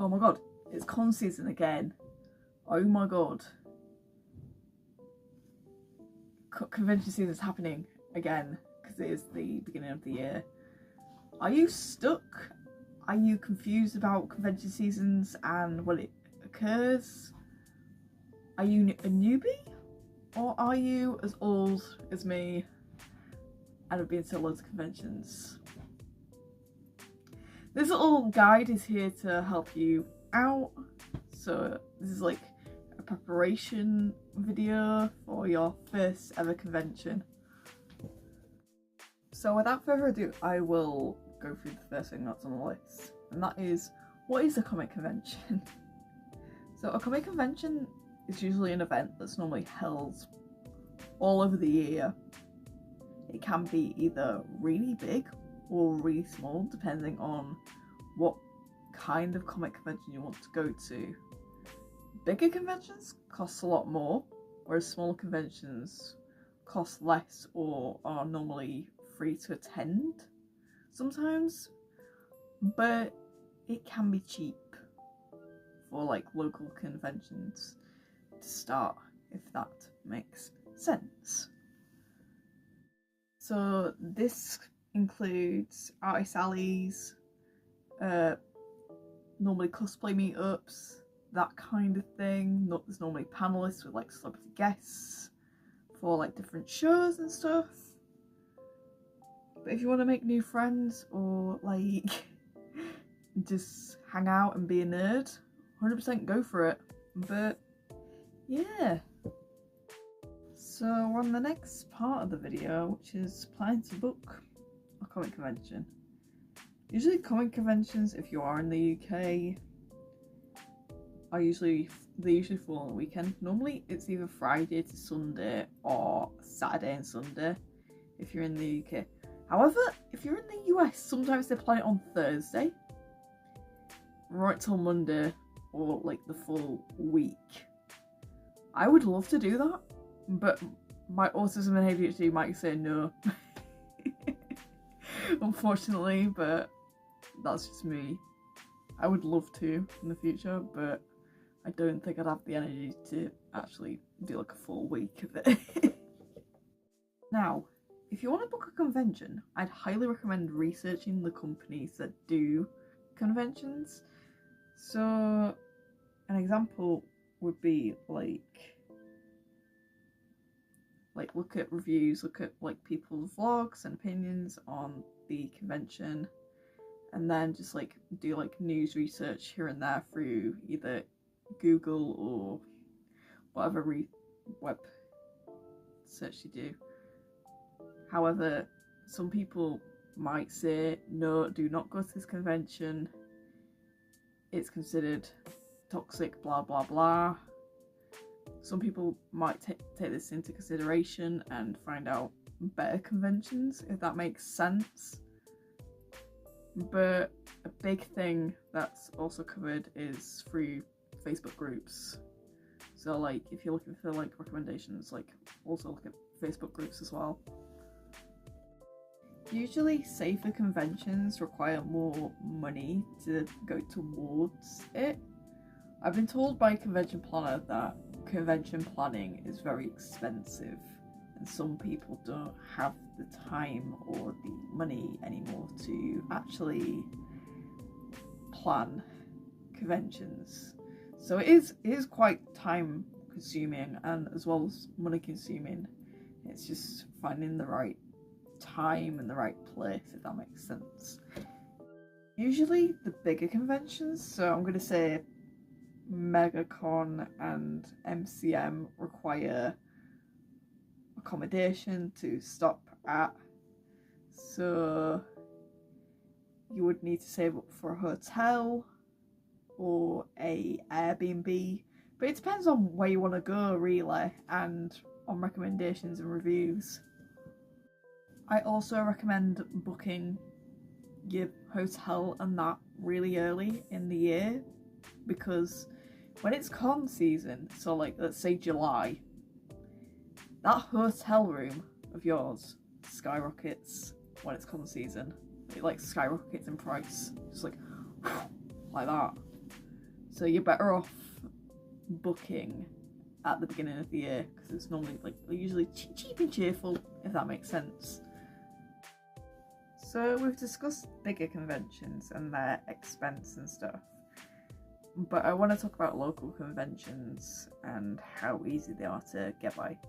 Oh my god, it's con season again. Oh my god. Convention season is happening again because it is the beginning of the year. Are you stuck? Are you confused about convention seasons and when it occurs? Are you a newbie? Or are you as old as me and have been to loads of conventions? This little guide is here to help you out. So this is like a preparation video for your first ever convention. So without further ado, I will go through the first thing that's on the list, and that is, what is a comic convention? So a comic convention is usually an event that's normally held all over the year. It can be either really big or really small, depending on what kind of comic convention you want to go to. Bigger conventions cost a lot more, whereas smaller conventions cost less or are normally free to attend sometimes, but it can be cheap for like local conventions to start, if that makes sense. So this includes artist alleys, normally cosplay meetups, that kind of thing. There's normally panelists with like celebrity guests for like different shows and stuff. But if you want to make new friends or like just hang out and be a nerd, 100% go for it. But yeah. So we're on the next part of the video, which is planning to book a comic convention. Usually comic conventions, if you are in the UK, they usually fall on the weekend. Normally it's either Friday to Sunday or Saturday and Sunday if you're in the UK. However, if you're in the US, sometimes they plan it on Thursday right till Monday, or like the full week. I would love to do that, but my autism and ADHD might say no. Unfortunately, but that's just me. I would love to in the future, but I don't think I'd have the energy to actually do like a full week of it. Now, if you want to book a convention, I'd highly recommend researching the companies that do conventions. So an example would be like look at reviews, look at like people's vlogs and opinions on the convention, and then just like do like news research here and there through either Google or whatever web search you do. However, some people might say, no, do not go to this convention, it's considered toxic, blah blah blah. Some people might take this into consideration and find out better conventions, if that makes sense. But a big thing that's also covered is through Facebook groups. So like if you're looking for like recommendations, like also look at Facebook groups as well. Usually safer conventions require more money to go towards it. I've been told by a convention planner that convention planning is very expensive and some people don't have the time or the money anymore to actually plan conventions. So it is quite time consuming and as well as money consuming. It's just finding the right time and the right place, if that makes sense. Usually the bigger conventions, so I'm going to say MegaCon and MCM, require accommodation to stop at, so you would need to save up for a hotel or a Airbnb, but it depends on where you want to go really and on recommendations and reviews. I also recommend booking your hotel and that really early in the year, because when it's con season, so like let's say July, that hotel room of yours skyrockets when it's con season. It like skyrockets in price, just like that. So you're better off booking at the beginning of the year because it's normally like usually cheap and cheerful, if that makes sense. So we've discussed bigger conventions and their expense and stuff, but I want to talk about local conventions and how easy they are to get by.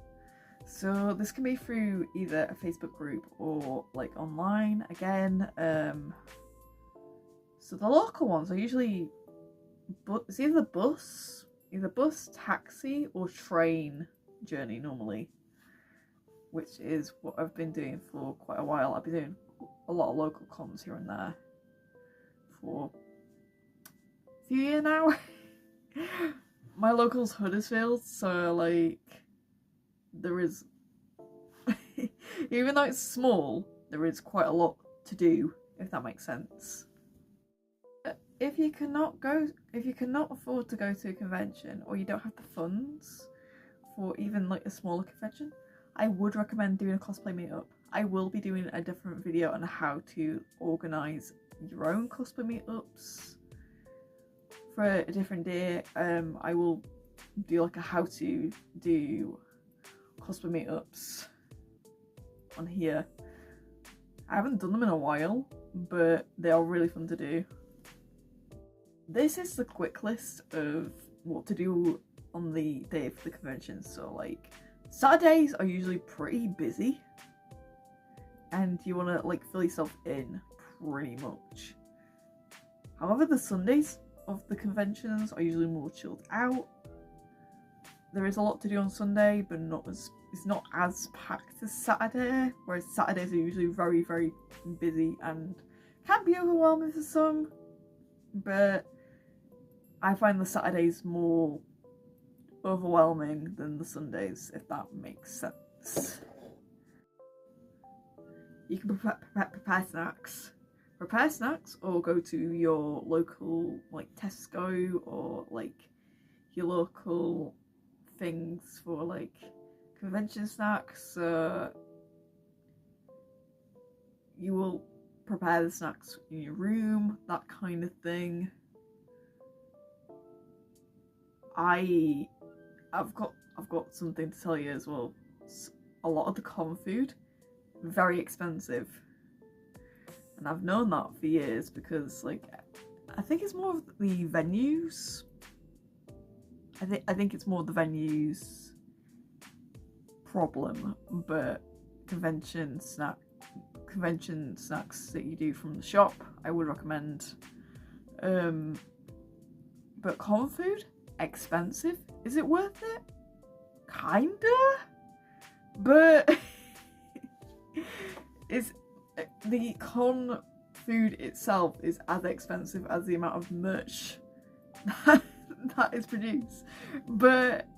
So this can be through either a Facebook group or like online again. So the local ones are usually it's either bus, taxi, or train journey normally, which is what I've been doing for quite a while. I've been doing a lot of local cons here and there for a few years now. My local's Huddersfield, so like there is even though it's small, there is quite a lot to do, if that makes sense. If you cannot afford to go to a convention, or you don't have the funds for even like a smaller convention, I would recommend doing a cosplay meetup. I will be doing a different video on how to organise your own cosplay meetups for a different day. I will do like a how to do cosplay meetups on here. I haven't done them in a while, but they are really fun to do. This is the quick list of what to do on the day of the convention. So like Saturdays are usually pretty busy and you want to like fill yourself in pretty much. However, the Sundays of the conventions are usually more chilled out. There is a lot to do on Sunday, but it's not as packed as Saturday, whereas Saturdays are usually very, very busy and can be overwhelming for some, but I find the Saturdays more overwhelming than the Sundays, if that makes sense. You can prepare snacks. Prepare snacks or go to your local like Tesco or like your local things for like convention snacks. You will prepare the snacks in your room, that kind of thing. I've got something to tell you as well. A lot of the con food, very expensive, and I've known that for years because like I think it's more of the venues. I think it's more the venues problem, but convention snacks that you do from the shop, I would recommend. But con food, expensive. Is it worth it? Kinda, but is the con food itself is as expensive as the amount of merch that is produced. But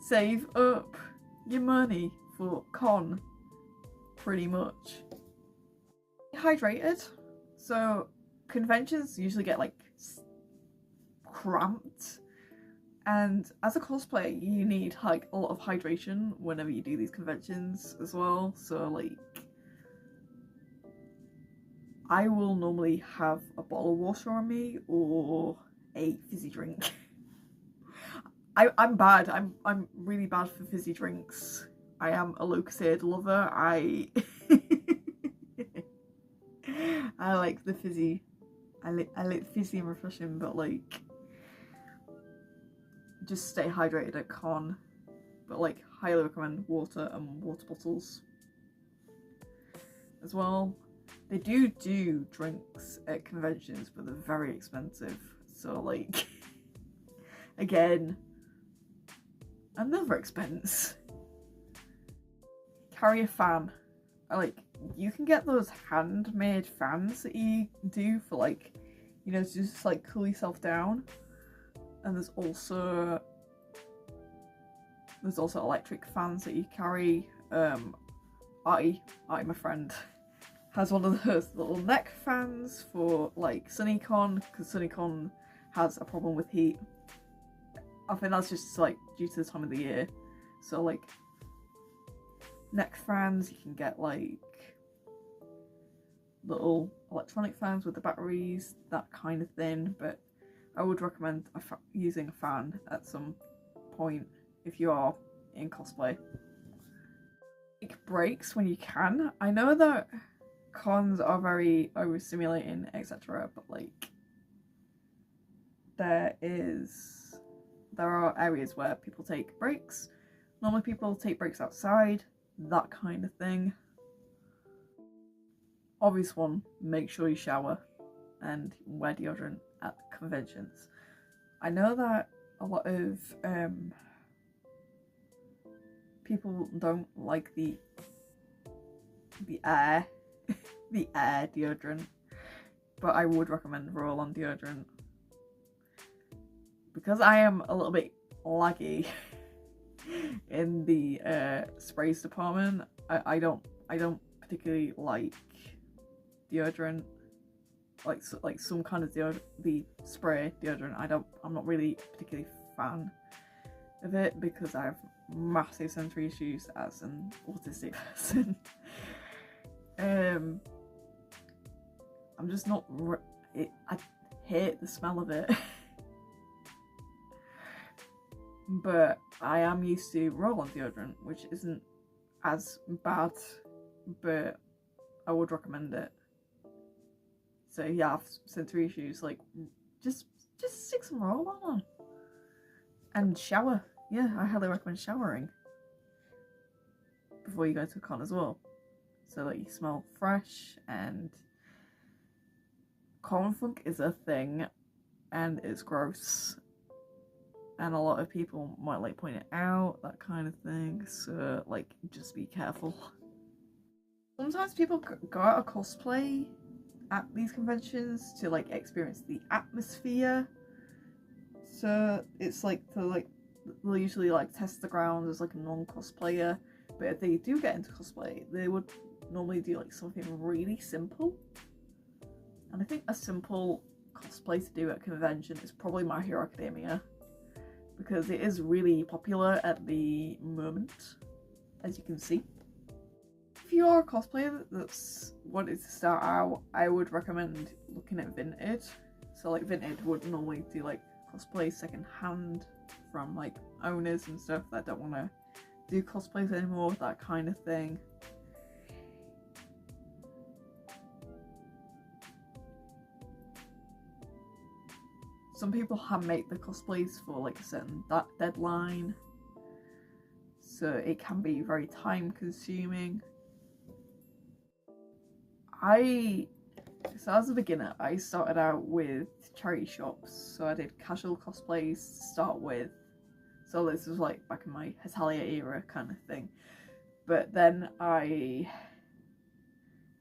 save up your money for con, pretty much. Hydrated. So conventions usually get like cramped, and as a cosplayer you need like a lot of hydration whenever you do these conventions as well. So like I will normally have a bottle of water on me or a fizzy drink. I'm bad. I'm really bad for fizzy drinks. I am a Lucozade lover. I like the fizzy. I like fizzy and refreshing, but like just stay hydrated at con. But like highly recommend water and water bottles as well. They do drinks at conventions, but they're very expensive. So like again, another expense. Carry a fan. You can get those handmade fans that you do for like, you know, to just like cool yourself down. And there's also electric fans that you carry. My friend has one of those little neck fans for like SunnyCon, because SunnyCon has a problem with heat. I think that's just like due to the time of the year. So like neck fans, you can get like little electronic fans with the batteries, that kind of thing. But I would recommend using a fan at some point if you are in cosplay. Take breaks when you can. I know that cons are very overstimulating, etc., but like there are areas where people take breaks. Normally people take breaks outside, that kind of thing. Obvious one, make sure you shower and wear deodorant at conventions. I know that a lot of people don't like the air the air deodorant, but I would recommend roll-on deodorant because I am a little bit laggy in the sprays department. I don't particularly like deodorant, like some kind of the spray deodorant. I'm not really particularly fan of it because I have massive sensory issues as an autistic person. I'm just not. I hate the smell of it. But I am used to roll-on deodorant, which isn't as bad, but I would recommend it. So if you have sensory issues, like just stick some roll-on on and shower. Yeah, I highly recommend showering before you go to a con as well, so that you smell fresh. And con funk is a thing, and it's gross. And a lot of people might like point it out, that kind of thing, so like just be careful. Sometimes people go out of cosplay at these conventions to like experience the atmosphere, so it's like they'll usually like test the ground as like a non-cosplayer, but if they do get into cosplay they would normally do like something really simple. And I think a simple cosplay to do at a convention is probably My Hero Academia, because it is really popular at the moment, as you can see. If you are a cosplayer that's wanted to start out, I would recommend looking at Vinted. So like Vinted would normally do like cosplay second hand from like owners and stuff that don't want to do cosplays anymore, that kind of thing. Some people handmake the cosplays for like a certain deadline, so it can be very time consuming. So as a beginner, I started out with charity shops, so I did casual cosplays to start with. So this was like back in my Hetalia era kind of thing. But then I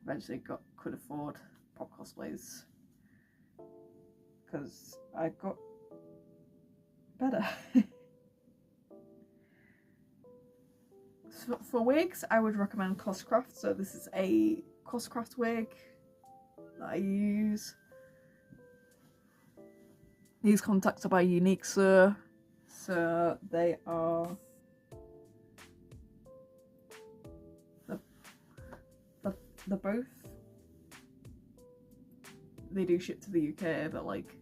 eventually could afford prop cosplays because I got better. So for wigs, I would recommend Coscraft. So this is a Coscraft wig that I use. These contacts are by Unique Sir, so they are they're both, they do ship to the UK, but like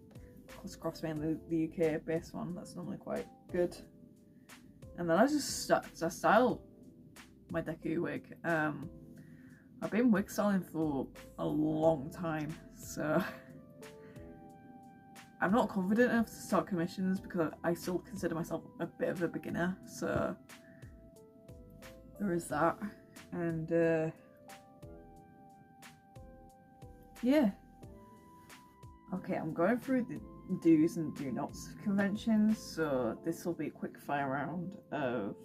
Coscraft's mainly the UK based one. That's normally quite good. And then I just style my Deku wig. I've been wig styling for a long time, so I'm not confident enough to start commissions because I still consider myself a bit of a beginner, so there is that. And yeah. Okay, I'm going through the do's and do nots of conventions, so this will be a quick fire round of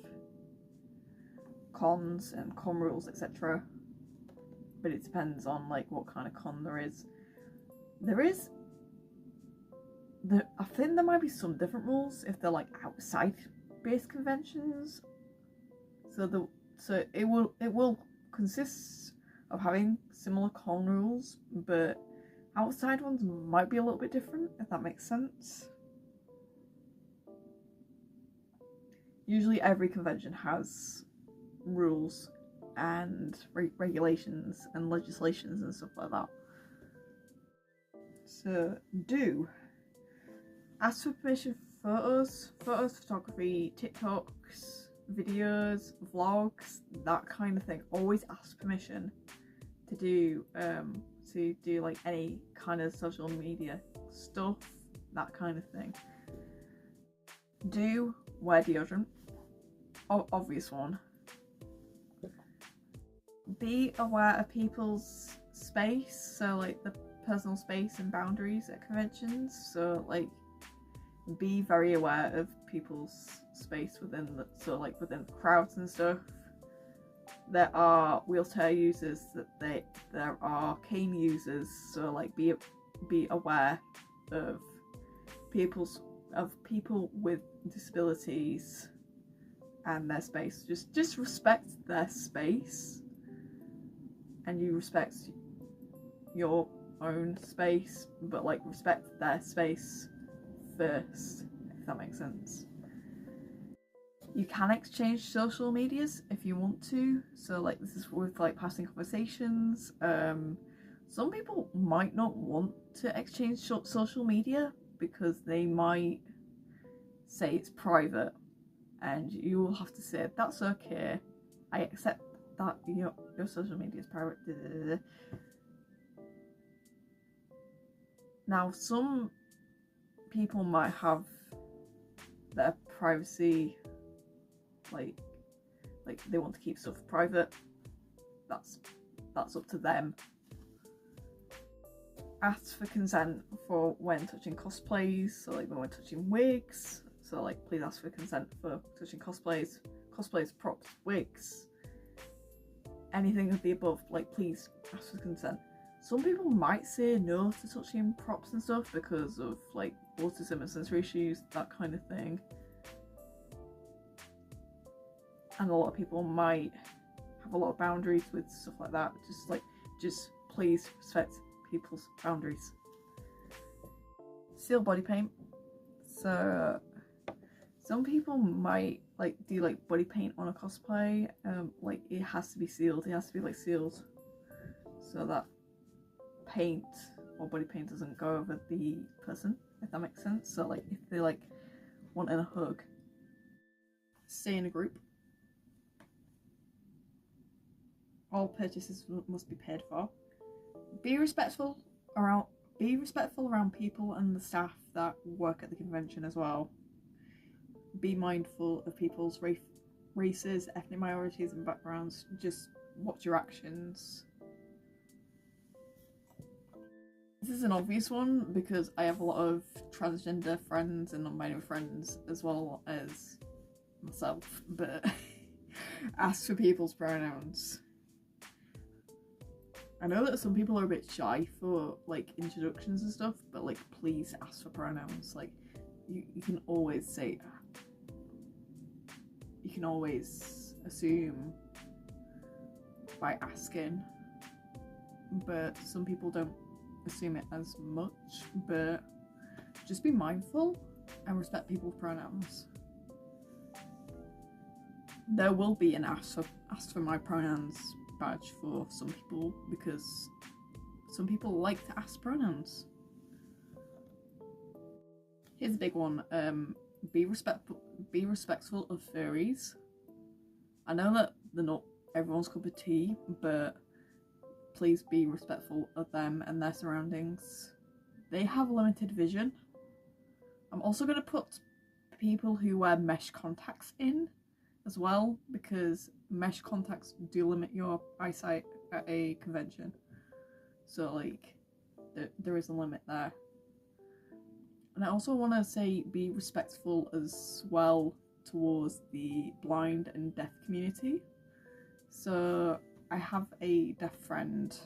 cons and con rules, etc. But it depends on like what kind of con there is. I think there might be some different rules if they're like outside based conventions. So it will consist of having similar con rules, but outside ones might be a little bit different, if that makes sense. Usually every convention has rules and regulations and legislations and stuff like that. So Ask for permission for photos, photography, TikToks, videos, vlogs, that kind of thing. Always ask permission to do like any kind of social media stuff, that kind of thing. Do wear deodorant, obvious one. Be aware of people's space, so like the personal space and boundaries at conventions. So like be very aware of people's space within within crowds and stuff. There are wheelchair users, there are cane users, so like be aware of people with disabilities and their space. Just respect their space, and you respect your own space, but like respect their space first, if that makes sense. You can exchange social medias if you want to, so like this is with like passing conversations. Some people might not want to exchange social media because they might say it's private, and you will have to say that's okay, I accept that your social media is private. Now some people might have their privacy, like they want to keep stuff private. That's up to them. Ask for consent for when touching cosplays, so like when we're touching wigs, so like please ask for consent for touching cosplays, props, wigs, anything of the above, like please ask for consent. Some people might say no to touching props and stuff because of like autism and sensory issues, that kind of thing. And a lot of people might have a lot of boundaries with stuff like that. Just please respect people's boundaries. Seal body paint. So some people might like do like body paint on a cosplay. Like it has to be sealed. It has to be like sealed, so that paint or body paint doesn't go over the person, if that makes sense. So like if they like want a hug, stay in a group. All purchases must be paid for. Be respectful around people and the staff that work at the convention as well. Be mindful of people's races, ethnic minorities and backgrounds. Just watch your actions. This is an obvious one because I have a lot of transgender friends and non-binary friends as well as myself, but ask for people's pronouns. I know that some people are a bit shy for like introductions and stuff, but like please ask for pronouns. Like you can always say, you can always assume by asking, but some people don't assume it as much. But just be mindful and respect people's pronouns. There will be an ask for my pronouns badge for some people because some people like to ask pronouns. Here's a big one. Be respectful of furries. I know that they're not everyone's cup of tea, but please be respectful of them and their surroundings. They have limited vision. I'm also going to put people who wear mesh contacts in as well, because mesh contacts do limit your eyesight at a convention. So like there is a limit there. And I also want to say be respectful as well towards the blind and deaf community. So I have a deaf friend,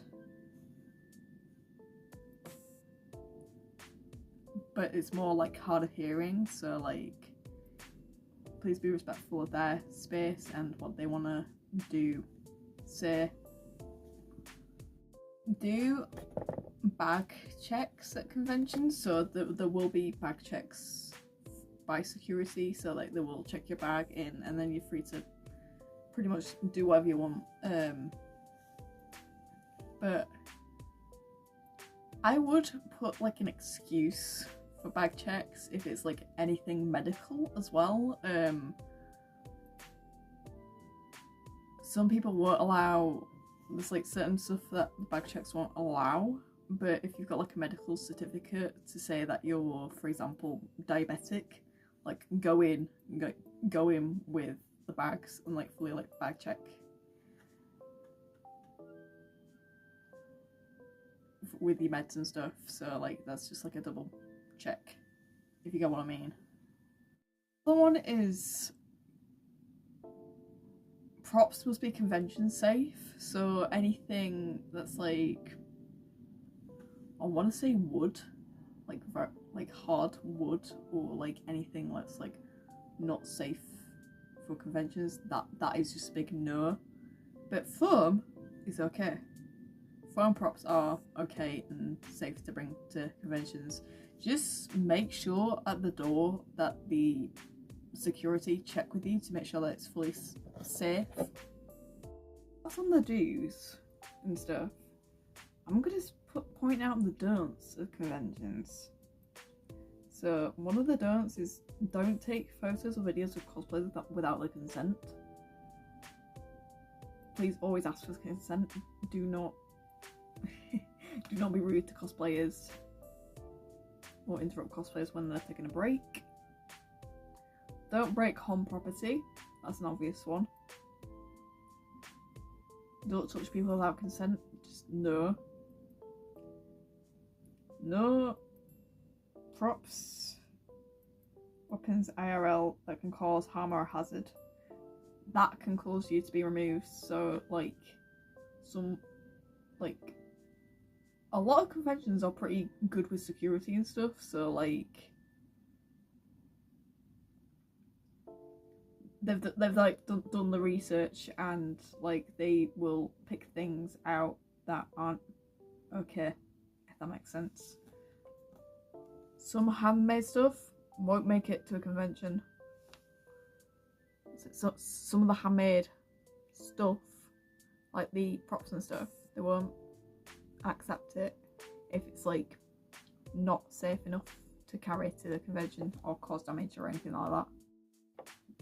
but it's more like hard of hearing, so like please be respectful of their space and what they want to do, say. Do bag checks at conventions, so there will be bag checks by security, so like they will check your bag in and then you're free to pretty much do whatever you want. But I would put like an excuse for bag checks if it's like anything medical as well. Some people won't allow, there's like certain stuff that the bag checks won't allow, but if you've got like a medical certificate to say that you're, for example, diabetic, like go in with the bags and like fully like bag check with your meds and stuff. So like that's just like a double check, if you get what I mean. The other one is props must be convention safe. So anything that's like, I want to say wood, like hard wood, or like anything that's like not safe for conventions, that is just a big no. But foam is okay. Foam props are okay and safe to bring to conventions. Just make sure at the door that the security check with you to make sure that it's fully safe. That's on the do's and stuff. I'm gonna point out the don'ts of conventions. So one of the don'ts is don't take photos or videos of cosplayers without their consent. Please always ask for consent. Do not do not be rude to cosplayers or interrupt cosplayers when they're taking a break. Don't break home property. That's an obvious one. Don't touch people without consent. Just no. No props, weapons IRL that can cause harm or hazard. That can cause you to be removed. So like a lot of conventions are pretty good with security and stuff, so like they've like done the research, and like they will pick things out that aren't okay, if that makes sense. Some handmade stuff won't make it to a convention. So some of the handmade stuff, like the props and stuff, they won't accept it if it's like not safe enough to carry to the convention or cause damage or anything like that.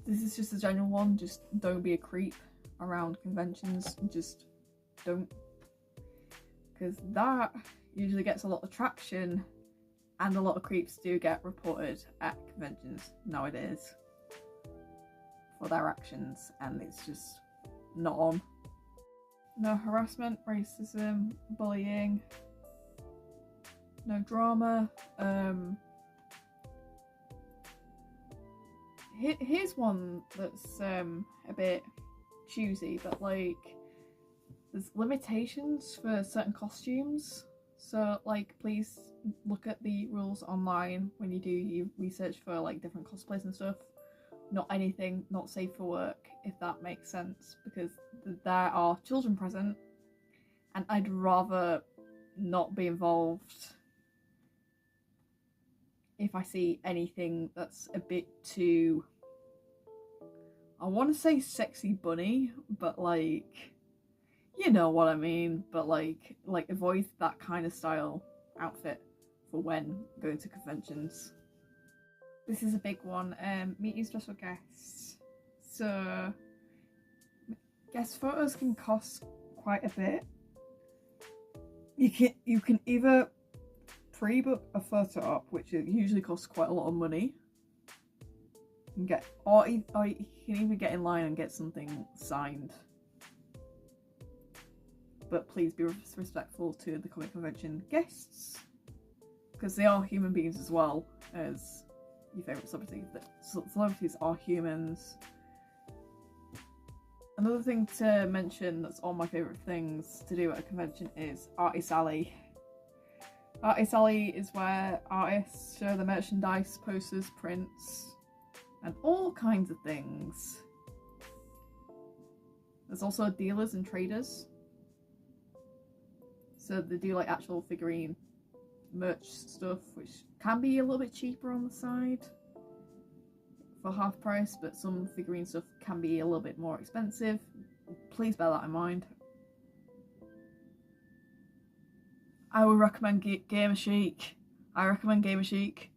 This is just a general one, just don't be a creep around conventions, just don't, because that usually gets a lot of traction, and a lot of creeps do get reported at conventions nowadays for their actions, and it's just not on. No harassment, racism, bullying, no drama. Here's one that's a bit choosy, but like there's limitations for certain costumes. So like please look at the rules online when you do your research for like different cosplays and stuff. Not anything not safe for work, if that makes sense, because there are children present and I'd rather not be involved if I see anything that's a bit too, I want to say sexy bunny, but like, you know what I mean, but like avoid that kind of style outfit for when going to conventions. This is a big one. Meet your special guests. So guest photos can cost quite a bit. You can either pre-book a photo op, which usually costs quite a lot of money, and or you can even get in line and get something signed. But please be respectful to the comic convention guests, because they are human beings as well as your favourite celebrity. Celebrities are humans. Another thing to mention that's all my favourite things to do at a convention is Artist Alley. Artist Alley is where artists show their merchandise, posters, prints, and all kinds of things. There's also dealers and traders. So they do like actual figurine merch stuff, which can be a little bit cheaper on the side for half price, but some figurine stuff can be a little bit more expensive. Please bear that in mind. I would recommend Gamer Chic. I recommend Gamer Chic.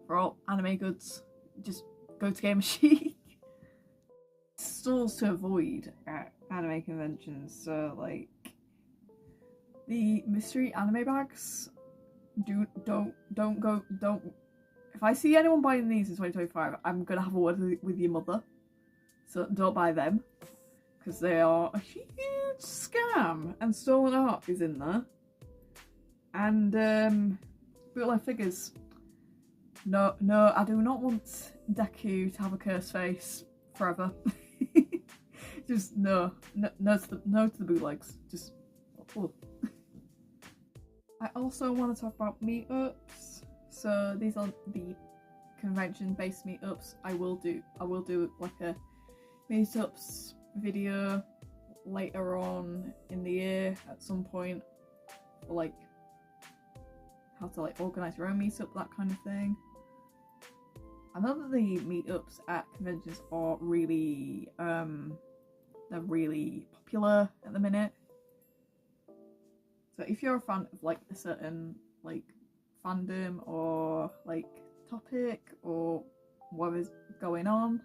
for all anime goods, just go to Game Chic. Stores to avoid at anime conventions, so like the mystery anime bags. Don't go. If I see anyone buying these in 2025, I'm gonna have a word with your mother. So don't buy them, because they are a huge scam, and stolen art is in there. And bootleg figures. No, I do not want Deku to have a cursed face forever. Just no to the bootlegs. Just. Oh. I also want to talk about meetups. So these are the convention-based meetups. I will do like a meetups video later on in the year at some point, for like how to like organize your own meetup, that kind of thing. I know that the meetups at conventions are really they're really popular at the minute. So if you're a fan of like a certain like fandom or like topic or whatever's going on,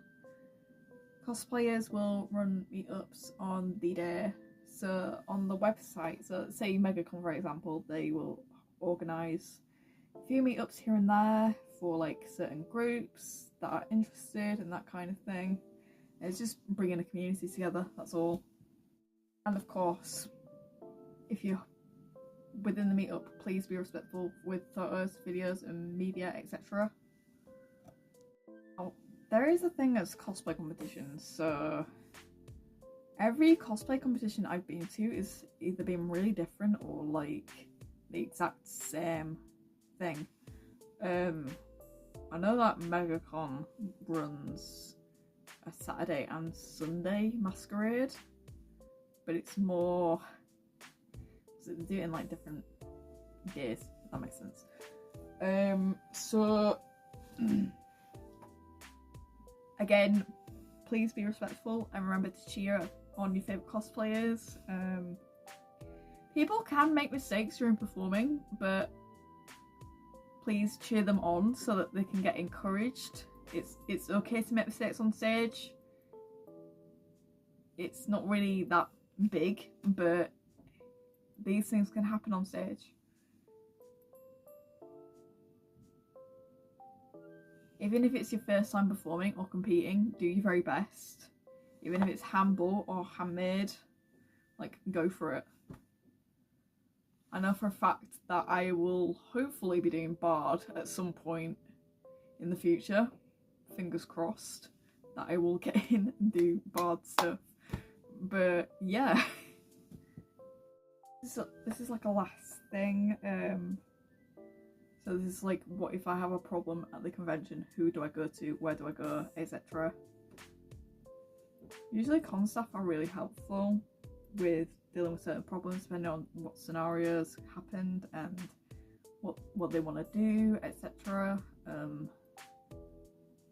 cosplayers will run meetups on the day. So on the website, so say MegaCon for example, they will organise a few meetups here and there for like certain groups that are interested and that kind of thing. It's just bringing a community together, that's all. And of course, if you're within the meetup, please be respectful with photos, videos and media, etc. Oh, there is a thing as cosplay competitions, so every cosplay competition I've been to is either been really different or like the exact same thing. I know that MegaCon runs a Saturday and Sunday masquerade, but it's more, so they do it in like different days, if that makes sense. So again, please be respectful and remember to cheer on your favourite cosplayers. People can make mistakes during performing, but please cheer them on so that they can get encouraged. It's okay to make mistakes on stage. It's not really that big, but these things can happen on stage. Even if it's your first time performing or competing, do your very best. Even if it's hand-bought or handmade, like, go for it. I know for a fact that I will hopefully be doing Bard at some point in the future. Fingers crossed that I will get in and do Bard stuff. But yeah. This is like a last thing. So this is like, what if I have a problem at the convention? Who do I go to? Where do I go? Etc. Usually con staff are really helpful with dealing with certain problems depending on what scenarios happened and what they want to do, etc.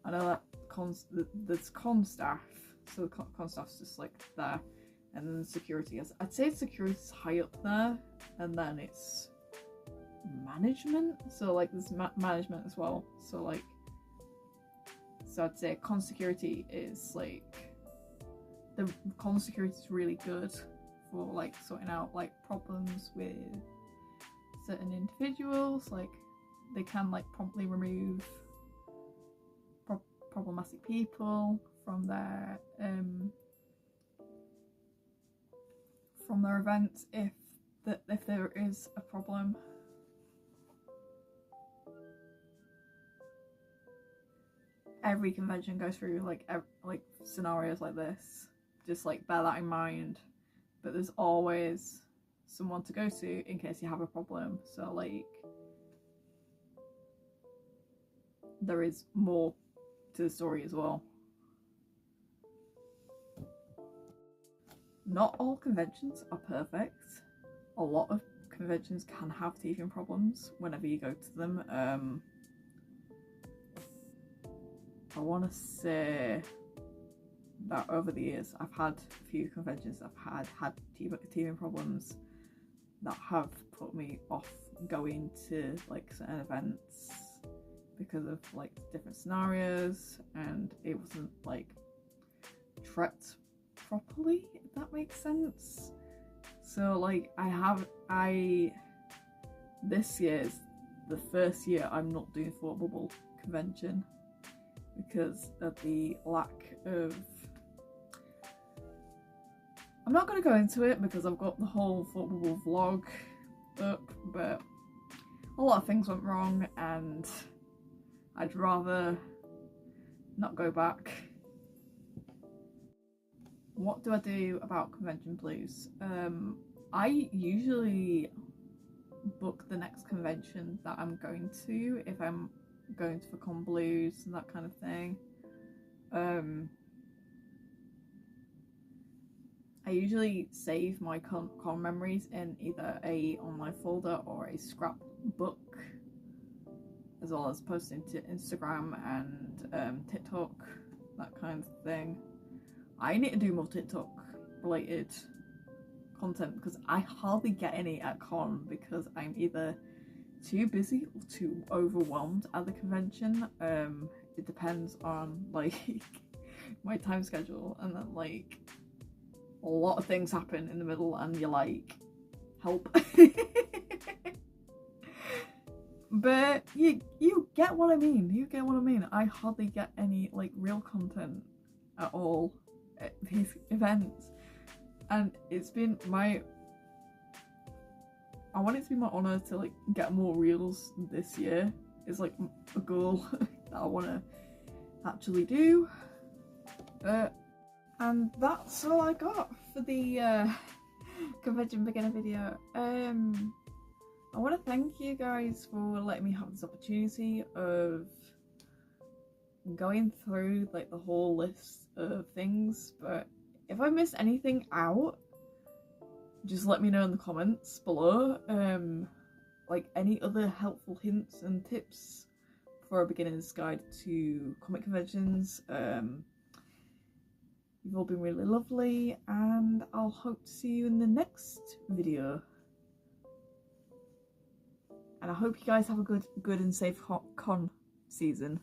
I know that there's con staff, so the con staff's just like there, and then the security is, I'd say security's high up there, and then it's management, so like there's management as well, so like, so I'd say con security is like, the con security is really good for like sorting out like problems with certain individuals. Like they can like promptly remove problematic people from their events if there is a problem. Every convention goes through like scenarios like this. Just like bear that in mind. But there's always someone to go to in case you have a problem. So like, there is more to the story as well. Not all conventions are perfect. A lot of conventions can have teething problems whenever you go to them. I want to say that over the years I've had a few conventions that have had teething problems that have put me off going to like certain events because of like different scenarios, and it wasn't like prepped properly, if that makes sense. So like this year's the first year I'm not doing Thought Bubble convention because of the lack of, I'm not going to go into it because I've got the whole Thought Bubble vlog up, but a lot of things went wrong and I'd rather not go back. What do I do about convention blues? I usually book the next convention that I'm going to if I'm going to the con blues and that kind of thing. I usually save my con memories in either a online folder or a scrapbook, as well as posting to Instagram and TikTok, that kind of thing. I need to do more TikTok related content because I hardly get any at con because I'm either too busy or too overwhelmed at the convention. It depends on like my time schedule, and then like a lot of things happen in the middle and you're like, help. But you get what I mean. You get what I mean. I hardly get any like real content at all at these events, and it's been I want it to be my honour to like get more reels this year. It's like a goal that I want to actually do. And that's all I got for the convention beginner video. I want to thank you guys for letting me have this opportunity of going through like the whole list of things, but if I missed anything out, just let me know in the comments below. Like any other helpful hints and tips for a beginner's guide to comic conventions. You've all been really lovely, and I'll hope to see you in the next video. And I hope you guys have a good and safe con season.